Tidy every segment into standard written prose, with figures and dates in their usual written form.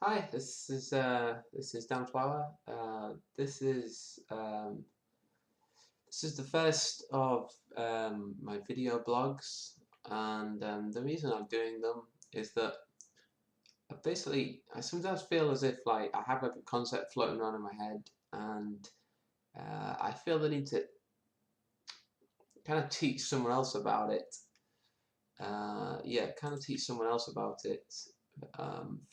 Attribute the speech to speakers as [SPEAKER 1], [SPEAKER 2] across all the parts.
[SPEAKER 1] Hi, this is Dan Flower. This is the first of my video blogs, and the reason I'm doing them is that I sometimes feel as if like I have like a concept floating around in my head, and I feel the need to kind of teach someone else about it. Yeah, kind of teach someone else about it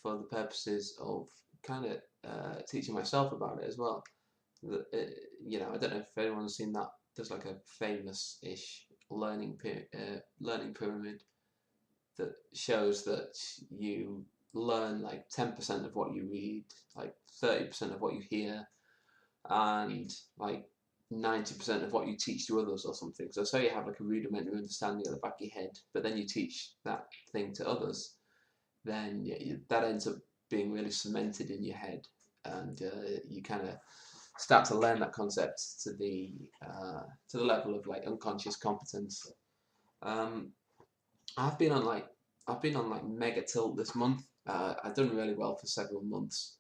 [SPEAKER 1] for the purposes of kind of teaching myself about it as well. I don't know if anyone's seen that. There's like a famous-ish learning pyramid that shows that you learn like 10% of what you read, like 30% of what you hear, and like 90% of what you teach to others or something. So say you have like a rudimentary understanding at the back of your head, but then you teach that thing to others, then that ends up being really cemented in your head, and you kind of start to learn that concept to the level of like unconscious competence. Um, I've been on like I've been on like mega tilt this month. I've done really well for several months.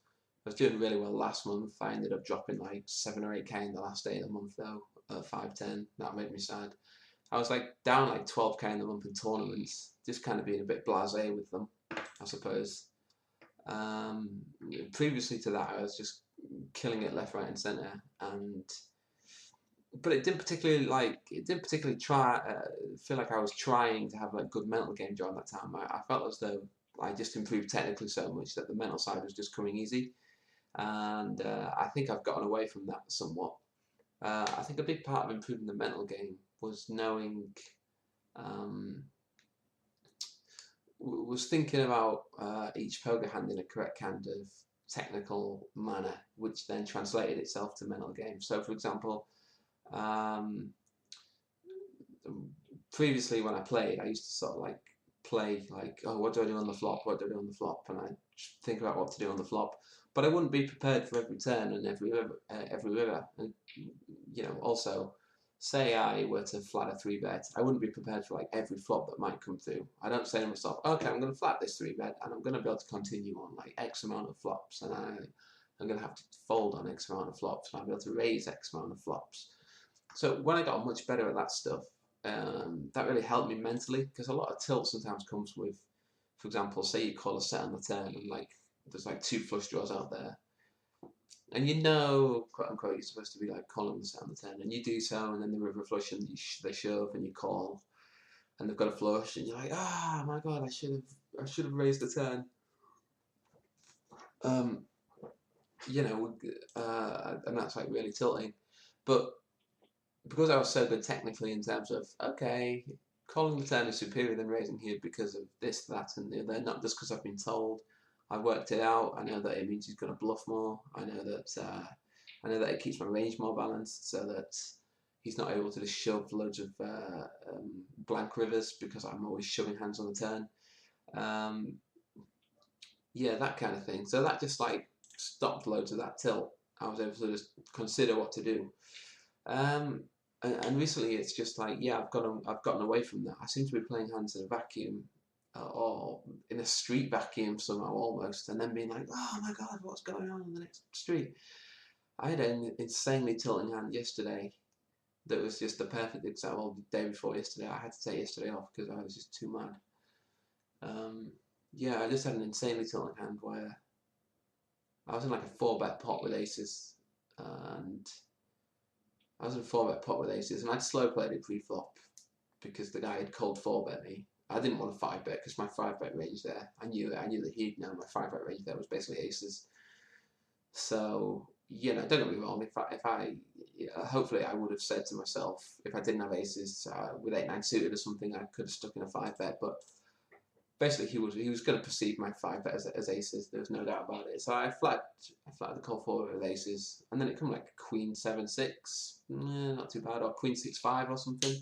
[SPEAKER 1] I was doing really well last month. I ended up dropping like 7 or 8K in the last day of the month though. 5, 10. That made me sad. I was like down like 12K in the month in tournaments, just kind of being a bit blasé with them, I suppose. Um, Previously to that, I was just killing it left, right, and centre, and but it didn't particularly try feel like I was trying to have like good mental game during that time. I felt as though I just improved technically so much that the mental side was just coming easy, and I think I've gotten away from that somewhat. I think a big part of improving the mental game was knowing um, was thinking about each poker hand in a correct kind of technical manner, which then translated itself to mental game. So, for example, um, previously when I played, I used to sort of like play like, oh, what do I do on the flop? What do I do on the flop? And I think about what to do on the flop, but I wouldn't be prepared for every turn and every river. And also, say I were to flat a three bet, I wouldn't be prepared for like every flop that might come through. I don't say to myself, okay, I'm going to flat this three bet and I'm going to be able to continue on like X amount of flops, and I'm going to have to fold on X amount of flops, and I'll be able to raise X amount of flops. So when I got much better at that stuff, that really helped me mentally, because a lot of tilt sometimes comes with, for example, say you call a set on the turn and like there's like two flush draws out there, and quote unquote, you're supposed to be like calling the set on the turn, and you do so, and then the river flush and they shove and you call, and they've got a flush, and you're like, ah, my god, I should have raised the turn. Um, and that's like really tilting, but because I was so good technically in terms of, okay, calling the turn is superior than raising here because of this, that, and the other, not just because I've been told. I worked it out. I know that it means he's going to bluff more. I know that it keeps my range more balanced, so that he's not able to just shove loads of blank rivers because I'm always shoving hands on the turn. Um, yeah, that kind of thing. So that just like stopped loads of that tilt. I was able to just consider what to do. Um, and recently it's just like, yeah, I've gotten away from that. I seem to be playing hands in a vacuum, or in a street vacuum somehow almost, and then being like, oh my god, what's going on the next street? I had an insanely tilting hand yesterday that was just the perfect example. The day before yesterday, I had to take yesterday off because I was just too mad. Um, yeah, I just had an insanely tilting hand where I was in like a four bet pot with aces, and I was in a four bet pot with aces, and I'd slow played it pre-flop because the guy had cold four bet me. I didn't want to five bet because my five bet range there, I knew that he'd know my five bet range there was basically aces. So don't get me wrong. If I hopefully I would have said to myself, if I didn't have aces with 8-9 suited or something, I could have stuck in a five bet. But basically, he was going to perceive my five bet as aces. There's no doubt about it. So I flat the call forward with aces, and then it come like Queen 7-6, not too bad, or Queen 6-5 or something.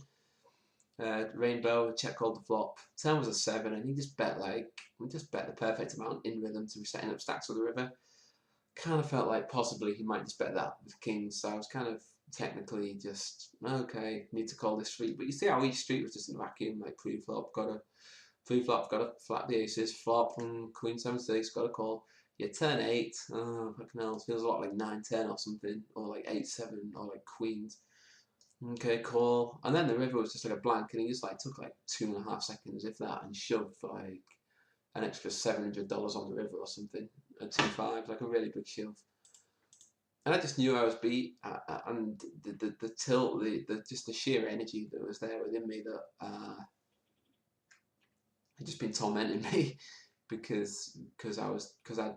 [SPEAKER 1] Rainbow check called the flop. Turn was a 7, and he just bet the perfect amount in rhythm to be setting up stacks with the river. Kind of felt like possibly he might just bet that with kings, so I was kind of technically just okay, need to call this street. But you see how each street was just in a vacuum, like pre-flop, got to flat the aces, flop, and Queen 7-6, got a call. Yeah, turn 8. Oh, fucking hell. It feels a lot like 9-10 or something, or like 8-7, or like queens. Okay, cool. And then the river was just like a blank, and he just like took like 2.5 seconds, if that, and shoved like an extra $700 on the river or something. A 2-5, like a really big shove. And I just knew I was beat, and the tilt, the just the sheer energy that was there within me that had just been tormenting me because I'd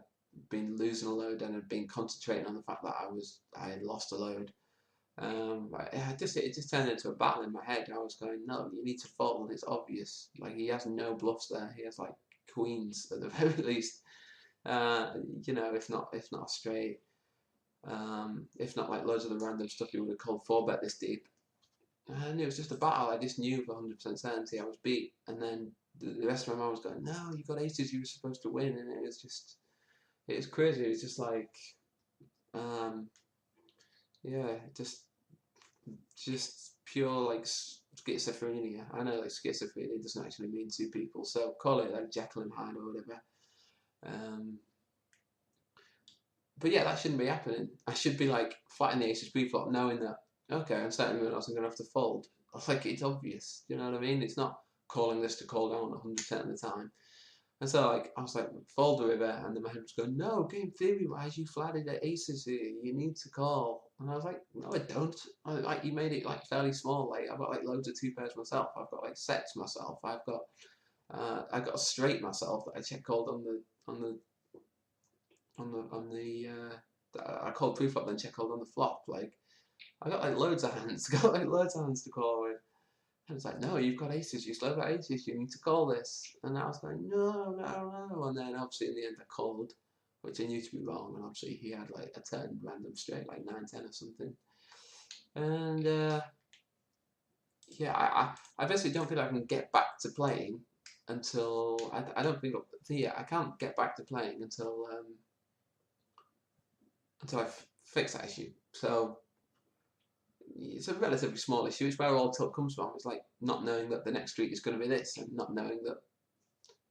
[SPEAKER 1] been losing a load and had been concentrating on the fact that I had lost a load. It just turned into a battle in my head. I was going, no, you need to fold. It's obvious. Like he has no bluffs there. He has like queens at the very least. If not straight. If not like loads of the random stuff he would have called 4-bet this deep. And it was just a battle. I just knew with 100% certainty I was beat. And then the rest of my mind was going, no, you got aces, you were supposed to win. And it was crazy. It was just like, yeah, just pure like schizophrenia. I know like schizophrenia doesn't actually mean two people, so call it like Jekyll and Hyde or whatever. But yeah, that shouldn't be happening. I should be like flatting the aces pre-flop, knowing that okay, I'm starting to realize I'm gonna have to fold. Like it's obvious, you know what I mean? It's not calling this to call down 100% of the time. And so like I was like fold the river, and then my head was going, no, game theory wise, you flatted the aces here. You need to call. And I was like, no, I don't. Like you made it like fairly small. Like I've got like loads of 2 pairs myself. I've got like sets myself. I've got a straight myself that I check called I called pre-flop, then check called on the flop. Like I got like loads of hands. Got like loads of hands to call with. And it's like, no, you've got aces, you still got aces, you need to call this. And I was like, no. And then obviously in the end I called, which I knew to be wrong. And obviously he had like a 10 random straight, like 9-10 or something. And yeah, I basically don't feel I can get back to playing until, I don't think, I can't get back to playing until I fix that issue. So it's a relatively small issue. It's where all tilt comes from. It's like not knowing that the next street is going to be this, and not knowing that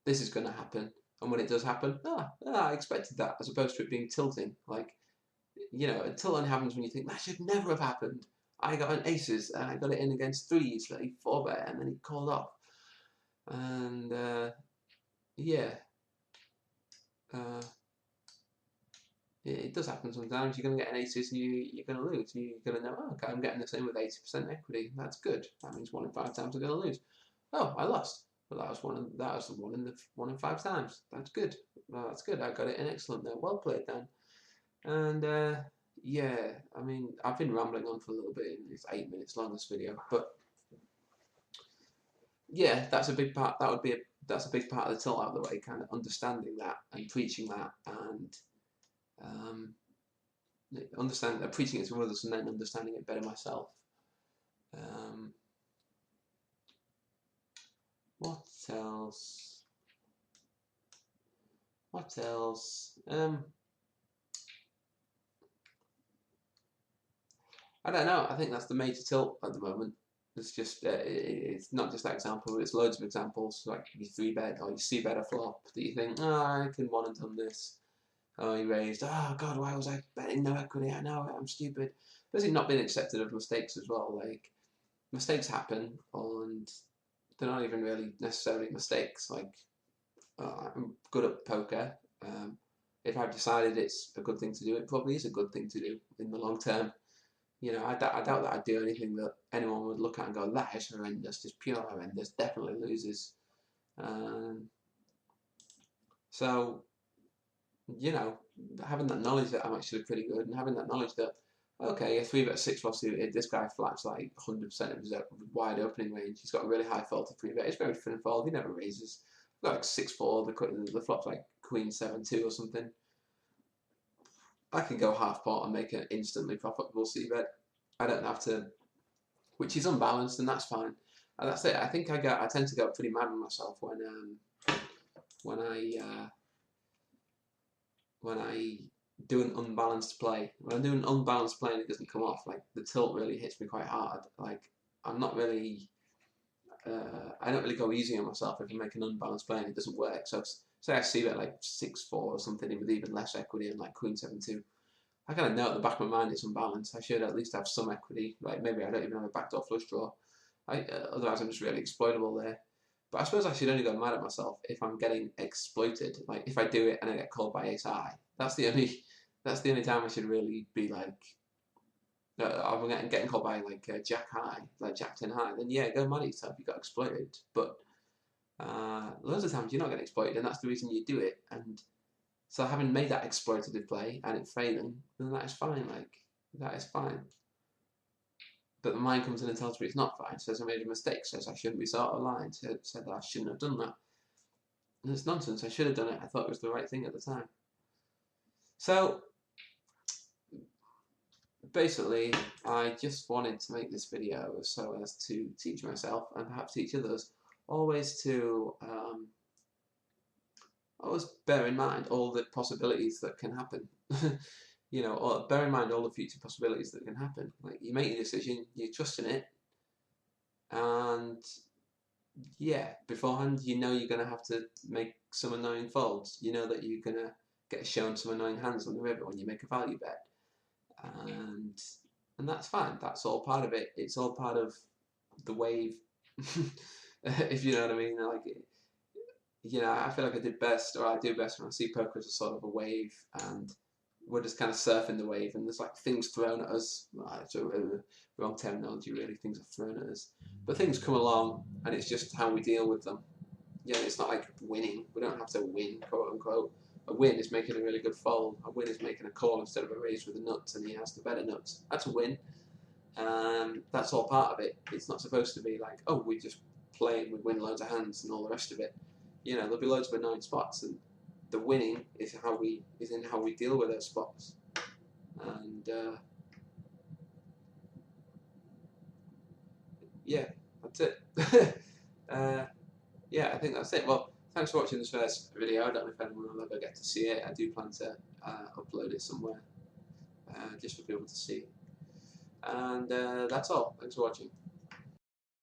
[SPEAKER 1] this is going to happen. And when it does happen, I expected that, as opposed to it being tilting. Like, a tilt only happens when you think that should never have happened. I got an aces and I got it in against threes, like 4-bet, and then he called off. And yeah. It does happen sometimes. You're going to get an aces and you're going to lose. You're going to know, okay, I'm getting the same with 80% equity. That's good. That means 1 in 5 times I'm going to lose. Oh, I lost. But that was one in 5 times. That's good. Well, that's good. I got it in excellent there. Well played then. And yeah, I mean, I've been rambling on for a little bit. It's 8 minutes long, this video, but yeah, that's a big part. That's a big part of the tilt out of the way, kind of understanding that and preaching that and preaching it to others and then understanding it better myself. What else? I don't know. I think that's the major tilt at the moment. It's just it's not just that example. It's loads of examples like you 3-bet or you c-bet a flop that you think, I can one and done this. Oh, he raised. Oh God, why was I betting no equity? I know I'm stupid. Basically, not being accepted of mistakes as well. Like mistakes happen, and they're not even really necessarily mistakes. Like I'm good at poker. If I've decided it's a good thing to do, it probably is a good thing to do in the long term. I doubt that I'd do anything that anyone would look at and go, that is horrendous, just pure horrendous, definitely loses. So, having that knowledge that I'm actually pretty good, and having that knowledge that, okay, a 3-bet 6 flop suited, this guy flats like 100% of his wide opening range. He's got a really high fold to 3-bet. It's very thin fold. He never raises. Got like 6-4. The flop's like Queen 7-2 or something. I can go half pot and make an instantly profitable c-bet. I don't have to, which is unbalanced, and that's fine. And that's it. I think I tend to go pretty mad with myself when I do an unbalanced play. When I do an unbalanced play and it doesn't come off, like the tilt really hits me quite hard. Like I'm not really, I don't really go easy on myself if I make an unbalanced play and it doesn't work. So say I see bet like 6-4 or something with even less equity and like Queen 7-2, I kind of know at the back of my mind it's unbalanced. I should at least have some equity. Like maybe I don't even have a backdoor flush draw. Otherwise I'm just really exploitable there. But I suppose I should only go mad at myself if I'm getting exploited. Like if I do it and I get called by ace high. That's the only time I should really be like, I'm getting called by like jack high, like jack 10 high. Then yeah, go mad at yourself. You got exploited. But loads of times you're not getting exploited, and that's the reason you do it. And so having made that exploitative play and it failing, then that is fine. Like that is fine. But the mind comes in and tells me it's not fine. Says I made a mistake. Says I shouldn't be so out of line. Said that I shouldn't have done that. And it's nonsense. I should have done it. I thought it was the right thing at the time. So basically, I just wanted to make this video so as to teach myself and perhaps teach others always to always bear in mind all the possibilities that can happen. You know, or bear in mind all the future possibilities that can happen. Like you make your decision, you trust in it, and yeah, beforehand you know you're gonna have to make some annoying folds. You know that you're gonna get shown some annoying hands on the river when you make a value bet, and that's fine. That's all part of it. It's all part of the wave, if you know what I mean. Like, you know, I feel like I did best, or I do best when I see poker as a sort of a wave, and we're just kind of surfing the wave, and there's like things thrown at us. It's a wrong terminology, really. Things are thrown at us, but things come along, and it's just how we deal with them. Yeah, it's not like winning. We don't have to win, quote unquote. A win is making a really good fold. A win is making a call instead of a raise with the nuts, and he has the better nuts. That's a win. That's all part of it. It's not supposed to be like, oh, we just play and we win loads of hands and all the rest of it. You know, there'll be loads of annoying spots, and the winning is in how we deal with those spots. And yeah, that's it. Yeah, I think that's it. Well, thanks for watching this first video. I don't know if anyone will ever get to see it. I do plan to upload it somewhere just for people to see. And that's all. Thanks for watching.